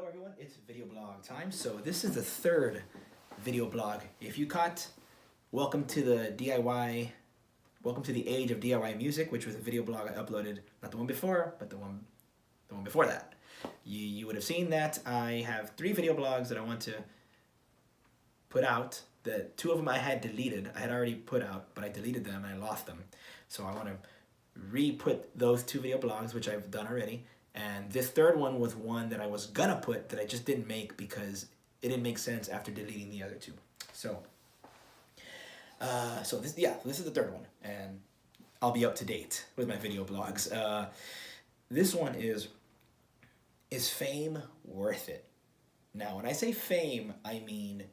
everyone, it's video blog time. So this is the third video blog. If you caught, welcome to the DIY, welcome to the age of DIY music, which was a video blog I uploaded, not the one before, but the one before that. You would have seen that I have 3 video blogs that I want to put out. The 2 of them I had deleted. I had already put out, but I deleted them and I lost them. So I want to re-put those 2 video blogs, which I've done already. And this third one was one that I was gonna put that I just didn't make because it didn't make sense after deleting the other 2. So this is the third one, and I'll be up to date with my video blogs. This one is fame worth it? Now, when I say fame, I mean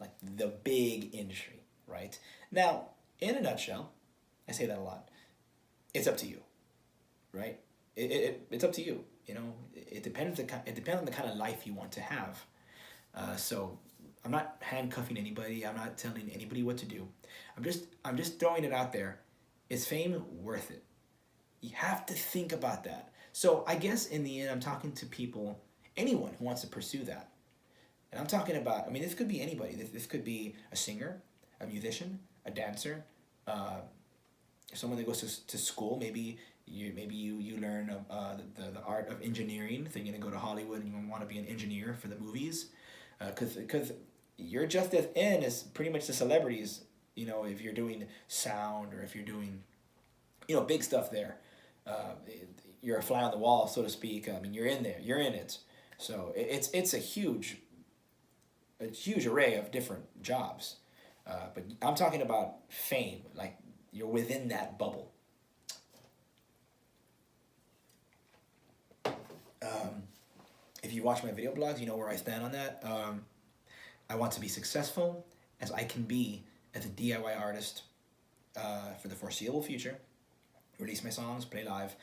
like the big industry, right? Now, in a nutshell, I say that a lot. It's up to you, right? It's up to you. You know, it depends on the kind of life you want to have. So I'm not handcuffing anybody. I'm not telling anybody what to do. I'm just throwing it out there. Is fame worth it? You have to think about that. So I guess in the end, I'm talking to people, anyone who wants to pursue that. And I'm talking about, I mean, this could be anybody. This could be a singer, a musician, a dancer, someone that goes to school. Maybe you learn the art of engineering. So you're gonna go to Hollywood and you want to be an engineer for the movies, because you're just as in as pretty much the celebrities. You know, if you're doing sound or if you're doing, you know, big stuff there, you're a fly on the wall, so to speak. I mean, you're in there, you're in it. So it's a huge array of different jobs, but I'm talking about fame, like you're within that bubble. If you watch my video blogs, you know where I stand on that. I want to be successful as I can be as a DIY artist for the foreseeable future. Release my songs, play live.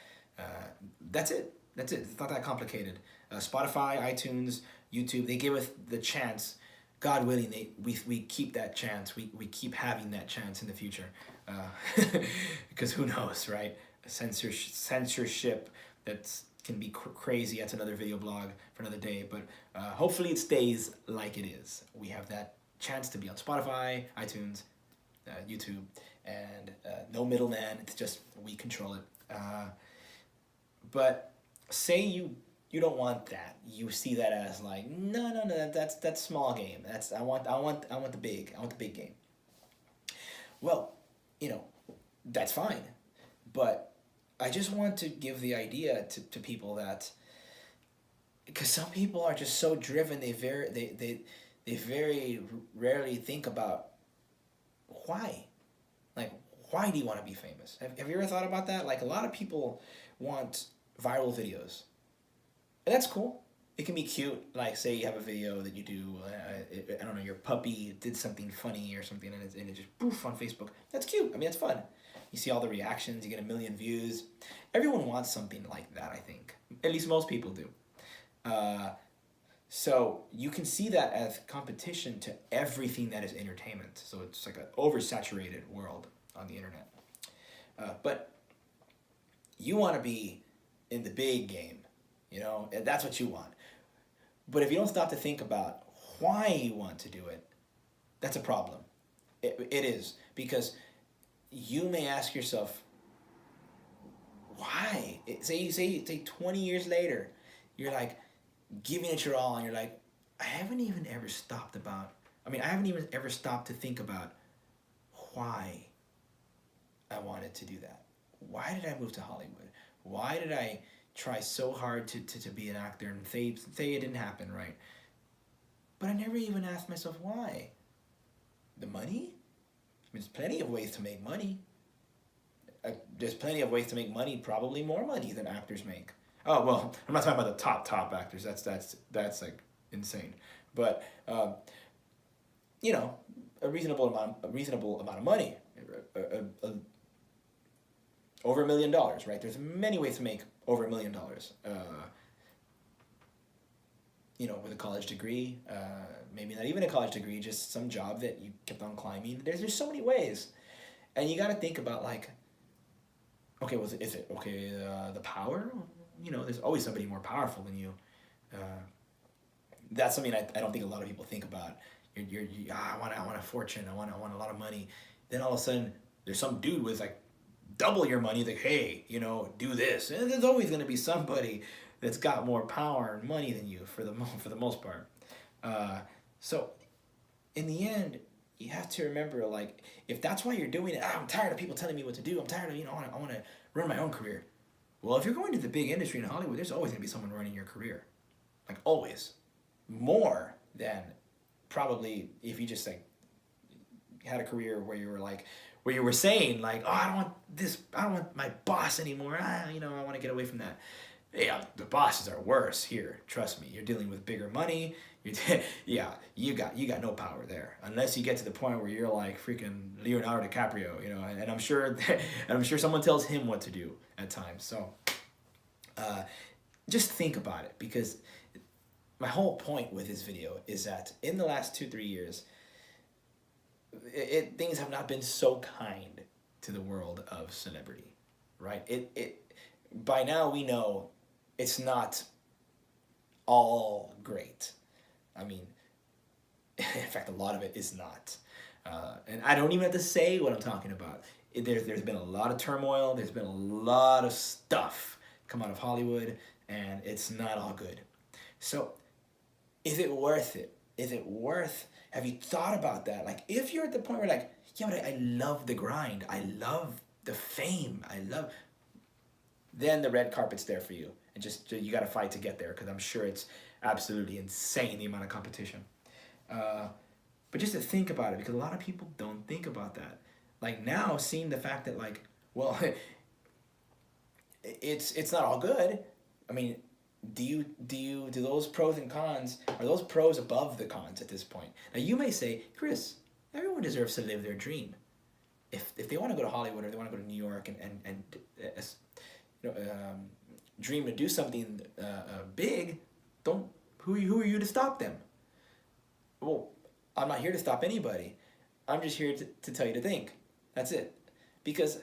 That's it. It's not that complicated. Spotify, iTunes, YouTube, they give us the chance. God willing, we keep that chance. We keep having that chance in the future. Because who knows, right? Censorship that's can be crazy. That's another video blog for another day. But hopefully it stays like it is. We have that chance to be on Spotify, iTunes, YouTube, and no middleman. It's just we control it. But say you don't want that. You see that as like no. That's small game. I want the big game. Well, you know, that's fine, but I just want to give the idea to people that, because some people are just so driven, they very rarely think about why. Like, why do you want to be famous? Have you ever thought about that? Like, a lot of people want viral videos, and that's cool. It can be cute. Like, say you have a video that you do, I don't know, your puppy did something funny or something, and it just poof on Facebook. That's cute. I mean, that's fun. You see all the reactions, you get 1 million views. Everyone wants something like that, I think. At least most people do. So you can see that as competition to everything that is entertainment. So it's like an oversaturated world on the internet. But you want to be in the big game, you know, and that's what you want. But if you don't stop to think about why you want to do it, that's a problem. It is, because you may ask yourself, why? Say 20 years later, you're like giving it your all, and you're like, I haven't even ever stopped to think about why I wanted to do that. Why did I move to Hollywood? Why did I try so hard to be an actor and say it didn't happen, right? But I never even asked myself why. The money? There's plenty of ways to make money. There's plenty of ways to make money, probably more money than actors make. Oh, well, I'm not talking about the top actors. That's like insane. But you know, a reasonable amount of money, over $1 million, right? There's many ways to make over $1 million. You know, with a college degree, maybe not even a college degree, just some job that you kept on climbing. There's so many ways, and you got to think about, like, okay, is it the power? You know, there's always somebody more powerful than you. that's something I don't think a lot of people think about. I want a fortune. I want a lot of money. Then all of a sudden, there's some dude with like double your money. Like, hey, you know, do this. And there's always going to be somebody that's got more power and money than you for the most part. So in the end, you have to remember, like, if that's why you're doing it, I'm tired of people telling me what to do. I'm tired of, you know, I want to run my own career. Well, if you're going to the big industry in Hollywood, there's always going to be someone running your career. Like, always. More than probably if you just, like, had a career where you were, like, where you were saying, like, oh, I don't want my boss anymore. You know, I want to get away from that. Yeah, the bosses are worse here. Trust me, you're dealing with bigger money. Yeah, you got no power there unless you get to the point where you're like freaking Leonardo DiCaprio, you know. And I'm sure, someone tells him what to do at times. So, just think about it, because my whole point with this video is that in the last 2-3 years, things have not been so kind to the world of celebrity, right? By now we know it's not all great. I mean, in fact, a lot of it is not. And I don't even have to say what I'm talking about. There's been a lot of turmoil. There's been a lot of stuff come out of Hollywood, and it's not all good. So, is it worth it? Is it worth? Have you thought about that? Like, if you're at the point where, like, yeah, but I love the grind. I love the fame. Then the red carpet's there for you. And just, you got to fight to get there, because I'm sure it's absolutely insane, the amount of competition. But just to think about it, because a lot of people don't think about that. Like, now, seeing the fact that, like, well, it's not all good. I mean, do those pros and cons, are those pros above the cons at this point? Now, you may say, Chris, everyone deserves to live their dream. If they want to go to Hollywood, or they want to go to New York and dream to do something big, who are you to stop them? Well, I'm not here to stop anybody. I'm just here to tell you to think. That's it. Because,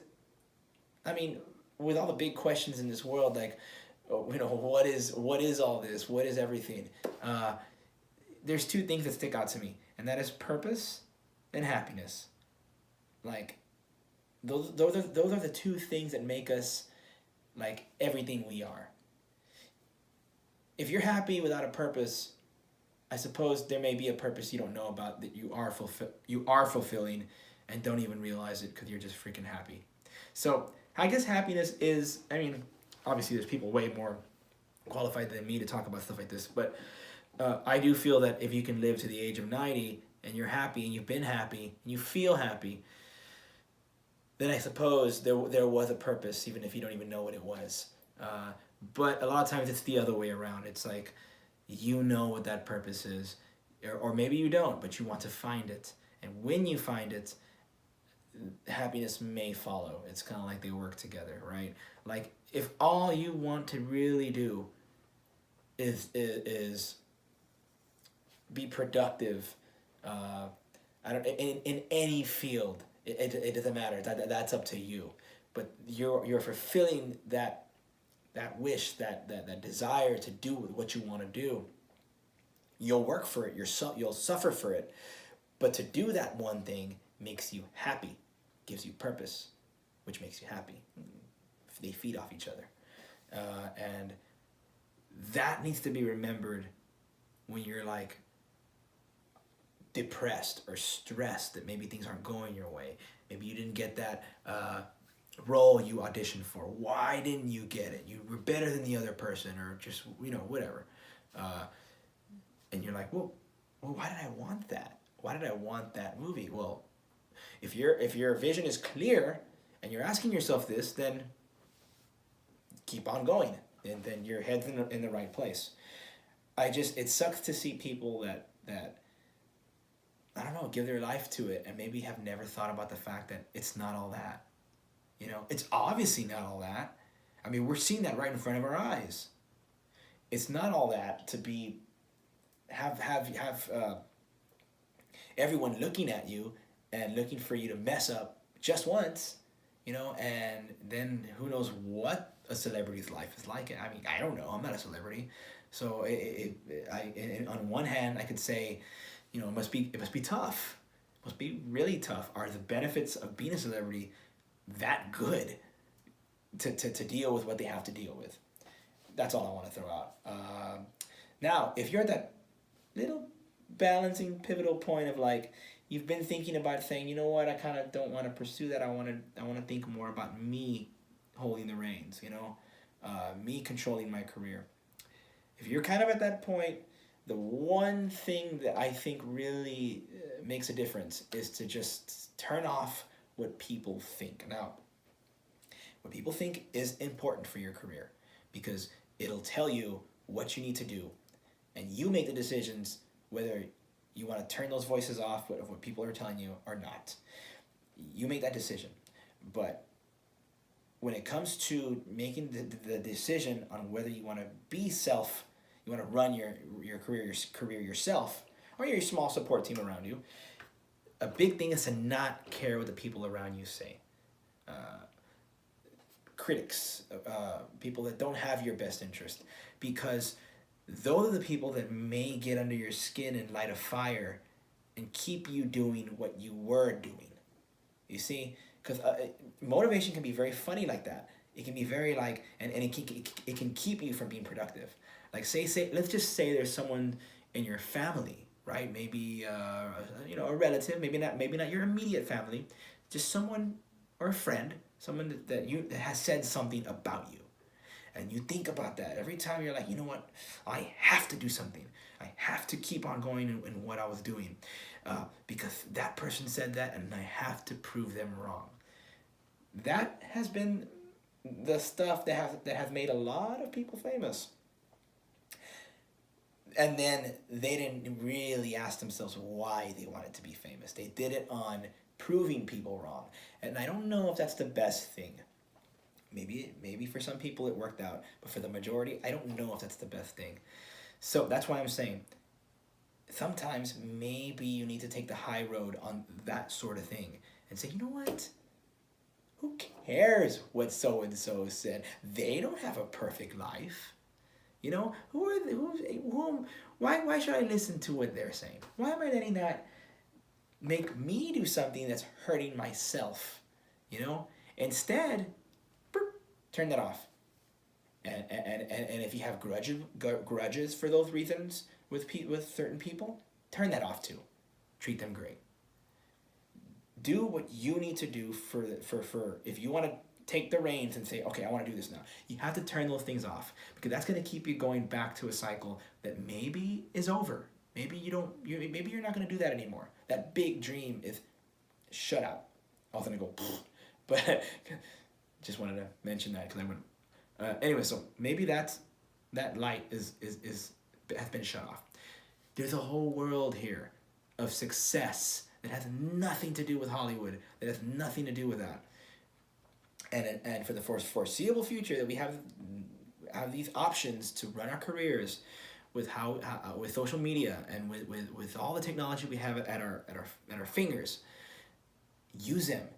I mean, with all the big questions in this world, like, you know, what is all this? What is everything? There's two things that stick out to me, and that is purpose and happiness. Like, those are the two things that make us, like, everything we are. If you're happy without a purpose, I suppose there may be a purpose you don't know about that you are fulfilling and don't even realize it because you're just freaking happy. So I guess happiness is, I mean, obviously there's people way more qualified than me to talk about stuff like this, but I do feel that if you can live to the age of 90 and you're happy and you've been happy and you feel happy, then I suppose there was a purpose, even if you don't even know what it was. But a lot of times it's the other way around. It's like, you know what that purpose is, or maybe you don't, but you want to find it. And when you find it, happiness may follow. It's kind of like they work together, right? Like, if all you want to really do is be productive, in any field, it doesn't matter. That's up to you. But you're fulfilling that wish, that desire to do what you want to do. You'll work for it. You'll suffer for it. But to do that one thing makes you happy, gives you purpose, which makes you happy. They feed off each other. And that needs to be remembered when you're, like, depressed or stressed that maybe things aren't going your way. Maybe you didn't get that role you auditioned for. Why didn't you get it? You were better than the other person, or just, you know, whatever. And you're like, well, why did I want that? Why did I want that movie? Well, if your vision is clear and you're asking yourself this, then keep on going, and then your head's in the right place. It sucks to see people that I don't know, give their life to it and maybe have never thought about the fact that it's not all that. You know, it's obviously not all that. I mean, we're seeing that right in front of our eyes. It's not all that to be have everyone looking at you and looking for you to mess up just once, you know, and then who knows what a celebrity's life is like. I mean, I don't know. I'm not a celebrity. So on one hand, I could say, it must be tough. It must be really tough. Are the benefits of being a celebrity that good to deal with what they have to deal with? That's all I want to throw out. Now, if you're at that little balancing pivotal point of like, you've been thinking about saying, you know what, I kind of don't want to pursue that. I want to think more about me holding the reins. Me controlling my career. If you're kind of at that point, the one thing that I think really makes a difference is to just turn off what people think. Now, what people think is important for your career because it'll tell you what you need to do, and you make the decisions whether you want to turn those voices off of what people are telling you or not. You make that decision. But when it comes to making the decision on whether you want to you want to run your career yourself, or your small support team around you, a big thing is to not care what the people around you say. Critics, people that don't have your best interest, because those are the people that may get under your skin and light a fire and keep you doing what you were doing. You see? Because motivation can be very funny like that. It can be very like, and it can keep you from being productive. Like let's just say there's someone in your family, right? Maybe a relative, maybe not your immediate family, just someone or a friend, someone that has said something about you. And you think about that every time. You're like, you know what? I have to do something. I have to keep on going in what I was doing because that person said that, and I have to prove them wrong. That has been the stuff that have made a lot of people famous. And then they didn't really ask themselves why they wanted to be famous. They did it on proving people wrong. And I don't know if that's the best thing. Maybe for some people it worked out, but for the majority, I don't know if that's the best thing. So that's why I'm saying sometimes maybe you need to take the high road on that sort of thing and say, you know what? Who cares what so-and-so said? They don't have a perfect life. Why should I listen to what they're saying? Why am I letting that make me do something that's hurting myself? Instead, turn that off. And if you have grudges for those reasons with certain people, turn that off too. Treat them great. Do what you need to do for if you want to take the reins and say, okay, I want to do this now. You have to turn those things off, because that's going to keep you going back to a cycle that maybe is over. Maybe maybe you're not going to do that anymore. That big dream is shut out. I was going to go, but just wanted to mention that because I went. Anyway, so maybe that light has been shut off. There's a whole world here of success that has nothing to do with Hollywood. That has nothing to do with that. And for the foreseeable future, that we have these options to run our careers with with social media and with all the technology we have at our fingers. Use them.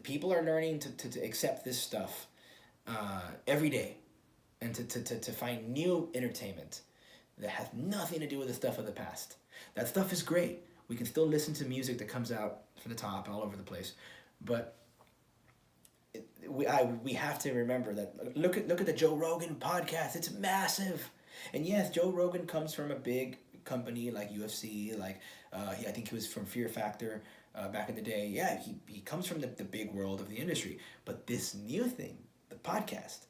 People are learning to accept this stuff every day, and to find new entertainment that has nothing to do with the stuff of the past. That stuff is great. We can still listen to music that comes out from the top all over the place, but we have to remember that. Look at the Joe Rogan podcast. It's massive, and yes, Joe Rogan comes from a big company like UFC. I think he was from Fear Factor back in the day. Yeah, he comes from the big world of the industry. But this new thing, the podcast,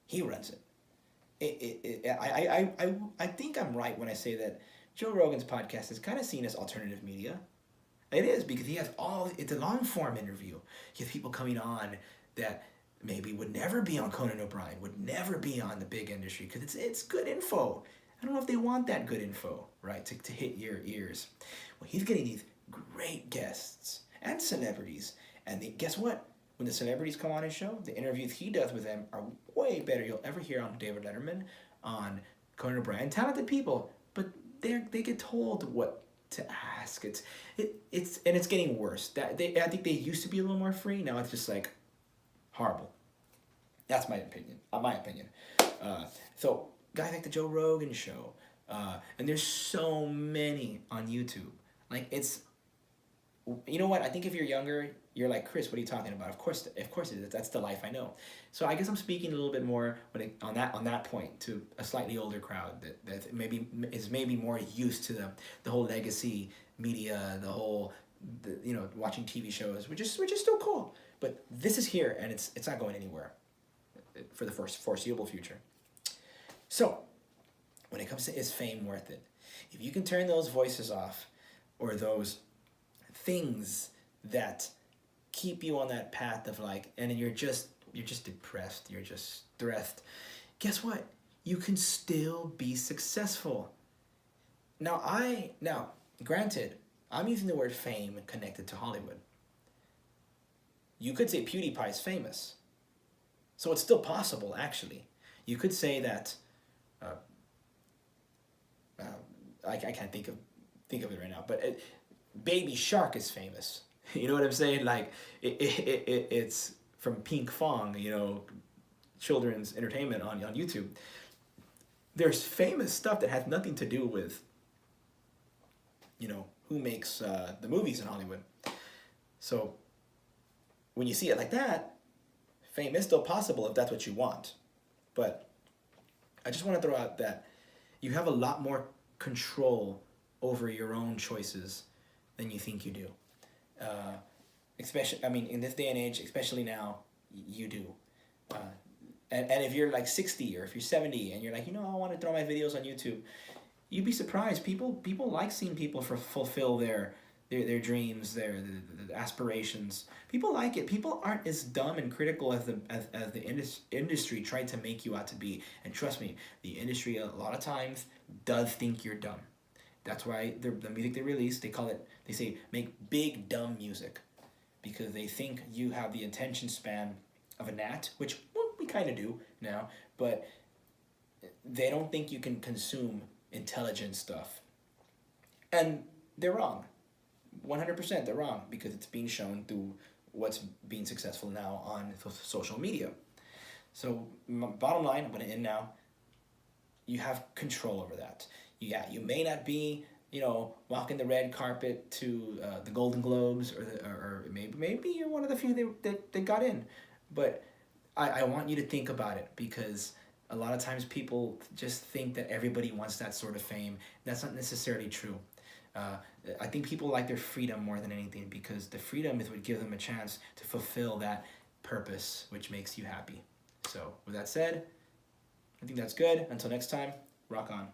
he runs it. I think I'm right when I say that Joe Rogan's podcast is kind of seen as alternative media. It is, because he has it's a long form interview. He has people coming on that maybe would never be on Conan O'Brien, would never be on the big industry, because it's good info. I don't know if they want that good info, right, to hit your ears. Well, he's getting these great guests and celebrities, and guess what? When the celebrities come on his show, the interviews he does with them are way better you'll ever hear on David Letterman, on Conan O'Brien. Talented people, but they get told what to ask. It's getting worse. I think they used to be a little more free. Now it's just like horrible. That's my opinion. So guys like the Joe Rogan show, and there's so many on YouTube. Like it's, you know what? I think if you're younger, you're like, Chris, what are you talking about? Of course it is. That's the life I know. So I guess I'm speaking a little bit more on that point to a slightly older crowd that maybe more used to the whole legacy media, watching TV shows, which is still cool. But this is here, and it's not going anywhere for the foreseeable future. So when it comes to is fame worth it? If you can turn those voices off, or those things that keep you on that path of like, and you're just depressed, you're just stressed, guess what? You can still be successful. Now granted, I'm using the word fame connected to Hollywood. You could say PewDiePie is famous, so it's still possible. Actually, you could say that. I can't think of it right now, but Baby Shark is famous. You know what I'm saying? Like it's from Pinkfong, children's entertainment on YouTube. There's famous stuff that has nothing to do with who makes the movies in Hollywood. So when you see it like that, fame is still possible if that's what you want. But I just want to throw out that you have a lot more control over your own choices than you think you do. Especially, in this day and age, especially now, you do. And if you're like 60 or if you're 70 and you're like, I want to throw my videos on YouTube, you'd be surprised. People like seeing people fulfill their dreams, their aspirations. People like it. People aren't as dumb and critical as the industry tried to make you out to be. And trust me, the industry a lot of times does think you're dumb. That's why the music they release, they say make big dumb music, because they think you have the attention span of a gnat, which we kind of do now, but they don't think you can consume intelligent stuff. And they're wrong. 100% they're wrong, because it's being shown through what's being successful now on social media. So bottom line, I'm going to end now. You have control over that. Yeah, you may not be, walking the red carpet to the Golden Globes, or maybe you're one of the few that got in. But I want you to think about it, because a lot of times people just think that everybody wants that sort of fame. That's not necessarily true. I think people like their freedom more than anything, because the freedom is what gives them a chance to fulfill that purpose, which makes you happy. So with that said, I think that's good. Until next time, rock on.